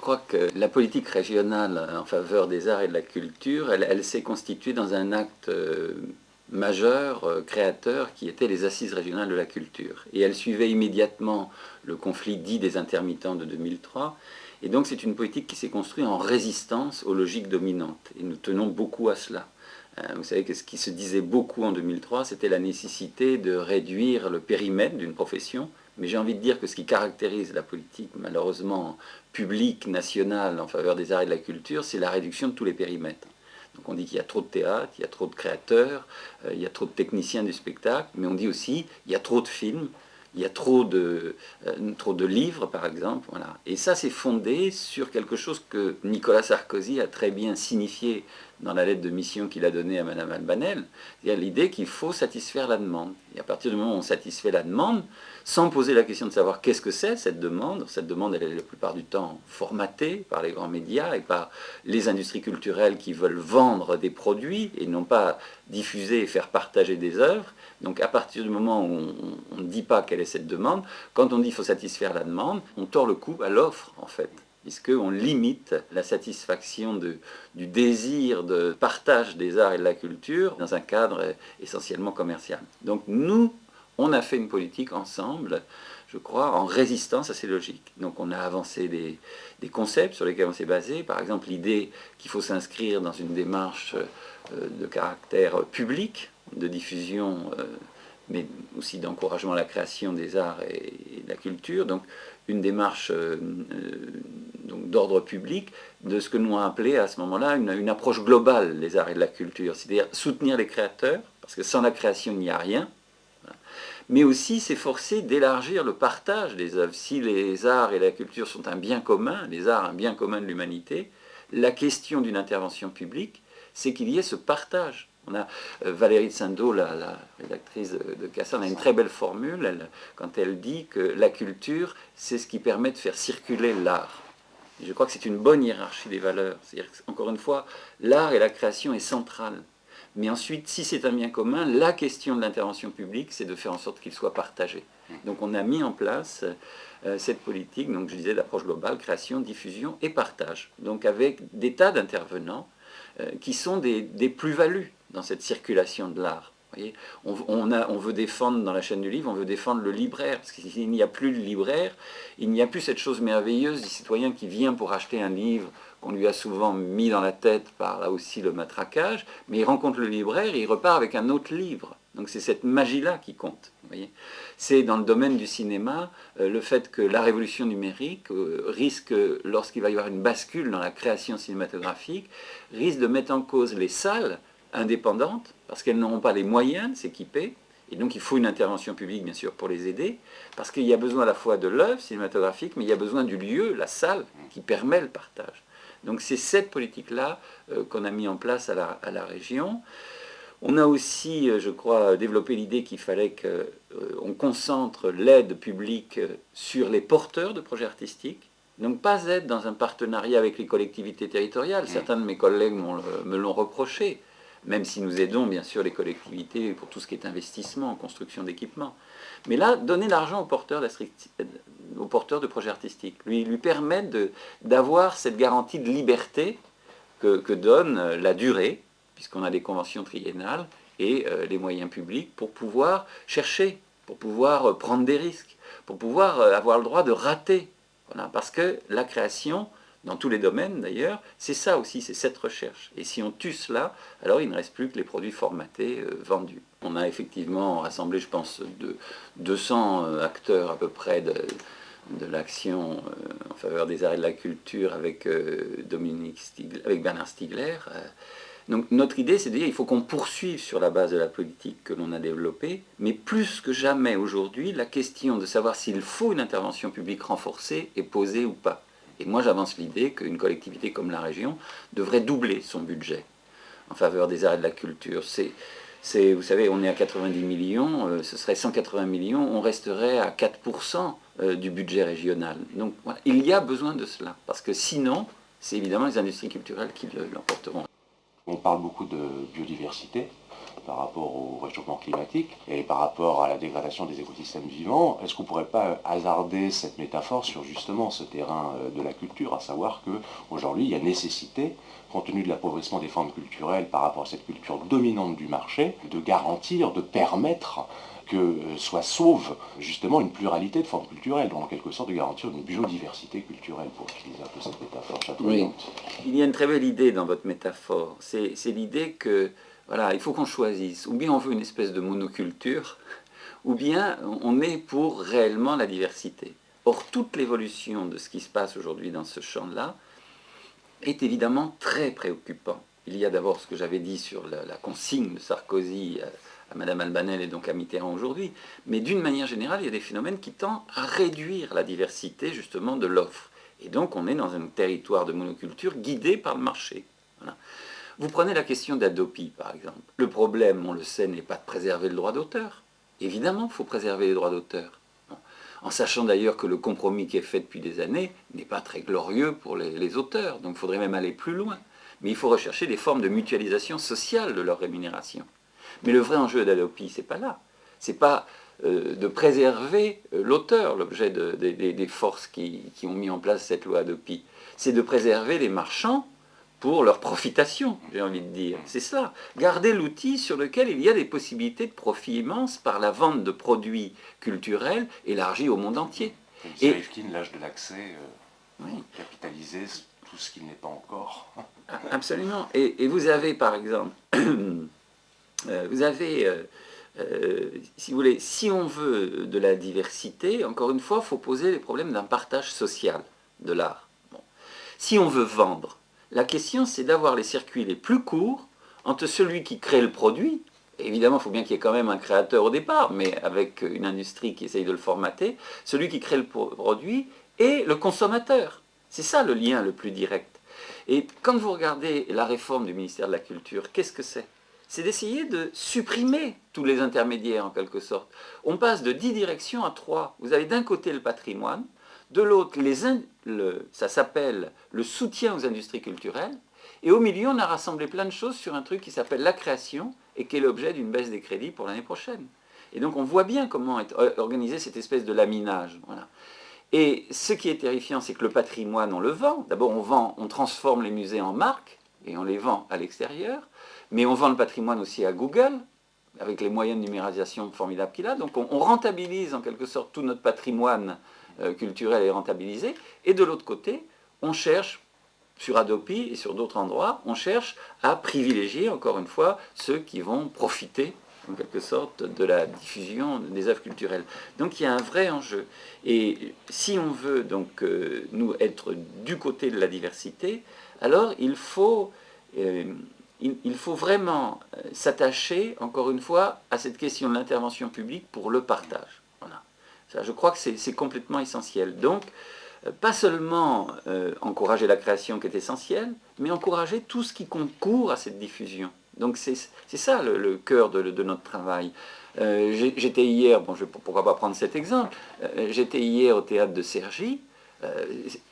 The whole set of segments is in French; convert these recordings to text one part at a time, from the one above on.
crois que la politique régionale en faveur des arts et de la culture, elle s'est constituée dans un acte majeur, créateur, qui était les Assises régionales de la culture. Et elle suivait immédiatement le conflit dit des intermittents de 2003. Et donc c'est une politique qui s'est construite en résistance aux logiques dominantes. Et nous tenons beaucoup à cela. Vous savez que ce qui se disait beaucoup en 2003, c'était la nécessité de réduire le périmètre d'une profession. Mais j'ai envie de dire que ce qui caractérise la politique, malheureusement, publique, nationale, en faveur des arts et de la culture, c'est la réduction de tous les périmètres. Donc on dit qu'il y a trop de théâtre, il y a trop de créateurs, il y a trop de techniciens du spectacle, mais on dit aussi qu'il y a trop de films, il y a trop de livres, par exemple. Voilà. Et ça, c'est fondé sur quelque chose que Nicolas Sarkozy a très bien signifié dans la lettre de mission qu'il a donnée à Mme Albanel, c'est-à-dire l'idée qu'il faut satisfaire la demande. Et à partir du moment où on satisfait la demande, sans poser la question de savoir qu'est-ce que c'est cette demande elle est la plupart du temps formatée par les grands médias et par les industries culturelles qui veulent vendre des produits et non pas diffuser et faire partager des œuvres. Donc à partir du moment où on ne dit pas quelle est cette demande, quand on dit qu'il faut satisfaire la demande, on tord le cou à l'offre en fait, puisqu'on limite la satisfaction du désir de partage des arts et de la culture dans un cadre essentiellement commercial. Donc nous, on a fait une politique ensemble, je crois, en résistance à ces logiques. Donc on a avancé des concepts sur lesquels on s'est basé, par exemple l'idée qu'il faut s'inscrire dans une démarche de caractère public, de diffusion, mais aussi d'encouragement à la création des arts et de la culture, donc une démarche d'ordre public, de ce que nous avons appelé à ce moment-là une approche globale des arts et de la culture, c'est-à-dire soutenir les créateurs, parce que sans la création il n'y a rien, mais aussi s'efforcer d'élargir le partage des œuvres. Si les arts et la culture sont un bien commun, les arts un bien commun de l'humanité, la question d'une intervention publique, c'est qu'il y ait ce partage. On a Valérie de Saint-Dô, la rédactrice de Cassane, a une très belle formule quand elle dit que la culture, c'est ce qui permet de faire circuler l'art. Je crois que c'est une bonne hiérarchie des valeurs. C'est-à-dire qu'encore une fois, l'art et la création est centrale. Mais ensuite, si c'est un bien commun, la question de l'intervention publique, c'est de faire en sorte qu'il soit partagé. Donc on a mis en place cette politique, donc je disais d'approche globale, création, diffusion et partage. Donc avec des tas d'intervenants qui sont des plus-values dans cette circulation de l'art. Voyez, on veut défendre, dans la chaîne du livre, on veut défendre le libraire, parce qu'il n'y a plus de libraire, il n'y a plus cette chose merveilleuse du citoyen qui vient pour acheter un livre qu'on lui a souvent mis dans la tête par là aussi le matraquage, mais il rencontre le libraire et il repart avec un autre livre. Donc c'est cette magie-là qui compte. C'est dans le domaine du cinéma le fait que la révolution numérique risque, lorsqu'il va y avoir une bascule dans la création cinématographique, risque de mettre en cause les salles indépendantes, parce qu'elles n'auront pas les moyens de s'équiper, et donc il faut une intervention publique, bien sûr, pour les aider, parce qu'il y a besoin à la fois de l'œuvre cinématographique, mais il y a besoin du lieu, la salle, qui permet le partage. Donc c'est cette politique-là qu'on a mis en place à la région. On a aussi, je crois, développé l'idée qu'il fallait qu'on concentre l'aide publique sur les porteurs de projets artistiques. Donc pas être dans un partenariat avec les collectivités territoriales. Certains de mes collègues me l'ont reproché, même si nous aidons bien sûr les collectivités pour tout ce qui est investissement, construction d'équipements. Mais là, donner l'argent aux porteurs de projets artistiques, lui permettre d'avoir cette garantie de liberté que donne la durée, puisqu'on a des conventions triennales, et les moyens publics pour pouvoir chercher, pour pouvoir prendre des risques, pour pouvoir avoir le droit de rater. Voilà, parce que la création, dans tous les domaines d'ailleurs, c'est ça aussi, c'est cette recherche. Et si on tue cela, alors il ne reste plus que les produits formatés, vendus. On a effectivement rassemblé, je pense, 200 acteurs à peu près de l'action en faveur des arts et de la culture avec, avec Bernard Stiegler. Donc notre idée, c'est de dire qu'il faut qu'on poursuive sur la base de la politique que l'on a développée, mais plus que jamais aujourd'hui, la question de savoir s'il faut une intervention publique renforcée est posée ou pas. Et moi, j'avance l'idée qu'une collectivité comme la région devrait doubler son budget en faveur des arts et de la culture. Vous savez, on est à 90 millions, ce serait 180 millions, on resterait à 4% du budget régional. Donc voilà, il y a besoin de cela, parce que sinon, c'est évidemment les industries culturelles qui l'emporteront. On parle beaucoup de biodiversité. par rapport au réchauffement climatique et par rapport à la dégradation des écosystèmes vivants, est-ce qu'on ne pourrait pas hasarder cette métaphore sur justement ce terrain de la culture, à savoir qu'aujourd'hui, il y a nécessité, compte tenu de l'appauvrissement des formes culturelles par rapport à cette culture dominante du marché, de garantir, de permettre que soit sauve justement une pluralité de formes culturelles, donc en quelque sorte de garantir une biodiversité culturelle, pour utiliser un peu cette métaphore chatoyante. Oui. Il y a une très belle idée dans votre métaphore, c'est l'idée que, voilà, il faut qu'on choisisse, ou bien on veut une espèce de monoculture, ou bien on est pour réellement la diversité. Or, toute l'évolution de ce qui se passe aujourd'hui dans ce champ-là est évidemment très préoccupant. Il y a d'abord ce que j'avais dit sur la consigne de Sarkozy à Mme Albanel et donc à Mitterrand aujourd'hui, mais d'une manière générale, il y a des phénomènes qui tendent à réduire la diversité justement de l'offre. Et donc on est dans un territoire de monoculture guidé par le marché. Voilà. Vous prenez la question d'Adopi, par exemple. Le problème, on le sait, n'est pas de préserver le droit d'auteur. Évidemment, il faut préserver les droits d'auteur. Bon. En sachant d'ailleurs que le compromis qui est fait depuis des années n'est pas très glorieux pour les auteurs, donc il faudrait même aller plus loin. Mais il faut rechercher des formes de mutualisation sociale de leur rémunération. Mais le vrai enjeu d'Adopi, c'est pas là. C'est pas de préserver l'auteur, l'objet des forces qui ont mis en place cette loi Adopi. C'est de préserver les marchands pour leur profitation, j'ai envie de dire. C'est ça. Garder l'outil sur lequel il y a des possibilités de profit immenses par la vente de produits culturels élargis au monde entier. Comme dit Rifkin, l'âge de l'accès, oui. capitaliser tout ce qui n'est pas encore. Absolument. Et vous avez, par exemple, vous avez, si vous voulez, si on veut de la diversité, encore une fois, il faut poser les problèmes d'un partage social de l'art. Bon. Si on veut vendre, la question c'est d'avoir les circuits les plus courts entre celui qui crée le produit, et évidemment il faut bien qu'il y ait quand même un créateur au départ, mais avec une industrie qui essaye de le formater, celui qui crée le produit et le consommateur. C'est ça le lien le plus direct. Et quand vous regardez la réforme du ministère de la Culture, qu'est-ce que c'est? C'est d'essayer de supprimer tous les intermédiaires en quelque sorte. On passe de 10 directions à 3. Vous avez d'un côté le patrimoine, de l'autre, ça s'appelle le soutien aux industries culturelles, et au milieu, on a rassemblé plein de choses sur un truc qui s'appelle la création, et qui est l'objet d'une baisse des crédits pour l'année prochaine. Et donc on voit bien comment est organisé cette espèce de laminage. Voilà. Et ce qui est terrifiant, c'est que le patrimoine, on le vend. D'abord, on transforme les musées en marques, et on les vend à l'extérieur, mais on vend le patrimoine aussi à Google, avec les moyens de numérisation formidables qu'il a. Donc on rentabilise en quelque sorte tout notre patrimoine culturel est rentabilisé. Et de l'autre côté, on cherche, sur Adopi et sur d'autres endroits, on cherche à privilégier, encore une fois, ceux qui vont profiter, en quelque sorte, de la diffusion des œuvres culturelles. Donc il y a un vrai enjeu. Et si on veut donc nous être du côté de la diversité, alors il faut vraiment s'attacher, encore une fois, à cette question de l'intervention publique pour le partage. Voilà. Ça, je crois que c'est complètement essentiel. Donc, pas seulement encourager la création qui est essentielle, mais encourager tout ce qui concourt à cette diffusion. Donc c'est ça le cœur de notre travail. J'étais hier, bon, pourquoi pas prendre cet exemple, j'étais hier au théâtre de Cergy,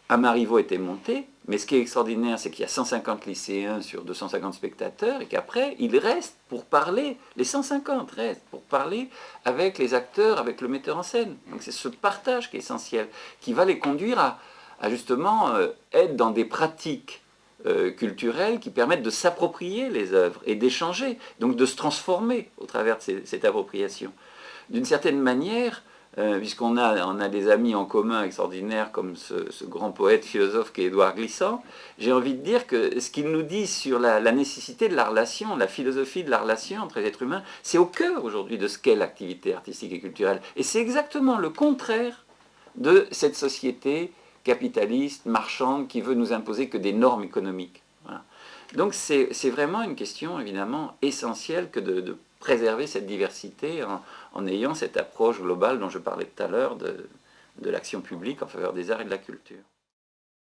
un Marivaux était monté, mais ce qui est extraordinaire, c'est qu'il y a 150 lycéens sur 250 spectateurs, et qu'après, ils restent pour parler, les 150 restent pour parler avec les acteurs, avec le metteur en scène. Donc c'est ce partage qui est essentiel, qui va les conduire à justement être dans des pratiques culturelles qui permettent de s'approprier les œuvres et d'échanger, donc de se transformer au travers de cette appropriation. D'une certaine manière, puisqu'on a des amis en commun extraordinaires comme ce grand poète philosophe qui est Édouard Glissant, j'ai envie de dire que ce qu'il nous dit sur la nécessité de la relation, la philosophie de la relation entre les êtres humains, c'est au cœur aujourd'hui de ce qu'est l'activité artistique et culturelle. Et c'est exactement le contraire de cette société capitaliste, marchande, qui veut nous imposer que des normes économiques. Voilà. Donc c'est vraiment une question évidemment essentielle que de préserver cette diversité en ayant cette approche globale dont je parlais tout à l'heure de l'action publique en faveur des arts et de la culture.